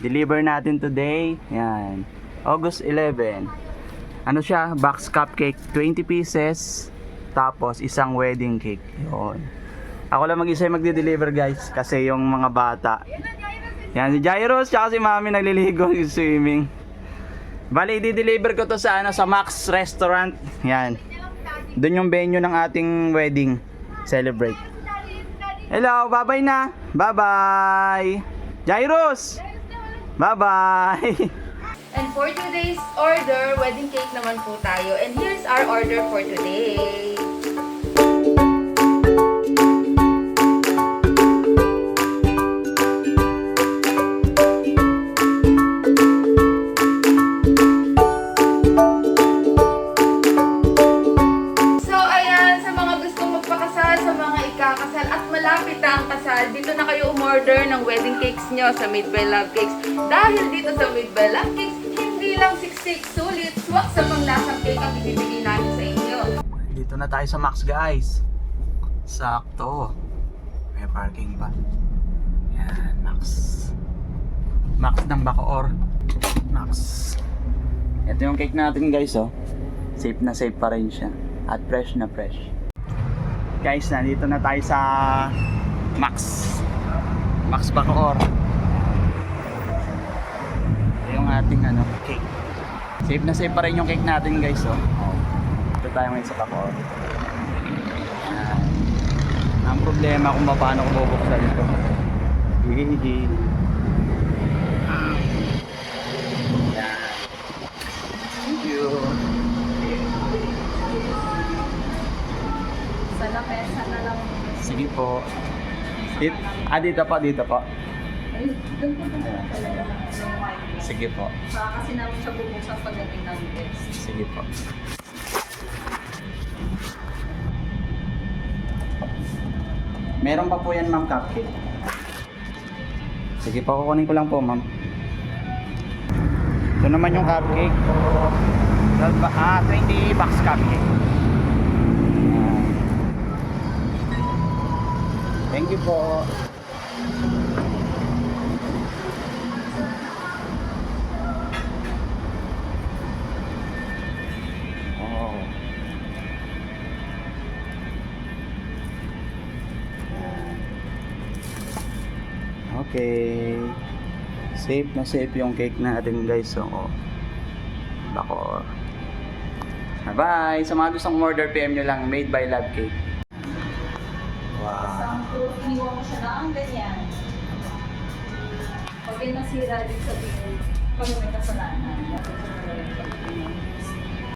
Deliver natin today. Yan. August 11. Ano siya? Box cupcake. 20 pieces. Tapos isang wedding cake. Yun. Ako lang mag-isa yung magde-deliver guys. Kasi yung mga bata. Yan. Si Jairus tsaka si Mami nagliligo ng swimming. Bali, i-deliver ko to sa, sa Max Restaurant. Yan. Doon yung venue ng ating wedding. Celebrate. Hello, bye-bye na. Bye-bye. Jairus! Bye-bye. And for today's order, wedding cake naman po tayo. And here's our order for today. So ayan, sa mga gustong magpakasal, sa mga ikakasal at malapit na ang kasal, dito na kayo umorder ng wedding cakes nyo sa Made by Love Cakes. Dahil dito sa Made by Love Cakes, hindi lang siksik, sulit, swak sa panglasang cake ang ibibigay namin sa inyo. Dito na tayo sa Max guys. Sakto. May parking pa. Yan, Max. Max ng Bacoor. Max. Ito yung cake natin guys oh. Safe na safe pa rin siya. At fresh na fresh. Guys, nandito na tayo sa Max. Max Bacoor. Ito yung ating cake. Safe na safe pa rin yung cake natin guys oh. Ito tayo ngayon sa Bacoor. Ang problema kung paano ko bubuksan ito. Hihihi. Yan. Thank you. Sa lamesa na lang. Sige po. Dito po, dito po. Ay, doon po talaga talaga. Sige po. Kasi namin siya bubuksan pagdating ng test. Sige po. Meron pa po yan ma'am cupcake. Sige po, kukunin ko lang po ma'am. Ito naman yung cupcake. 20 box cupcake. Thank you po. Oh. Okay. Safe na safe yung cake natin guys. So, Bacoor. Bye-bye. Sa mga gustong order, PM nyo lang. Made by Love Cake. Wow. Sampo, iniwan mo siya na ang ganyan. Pag may nasira, din sabihin, pag may kasalanan.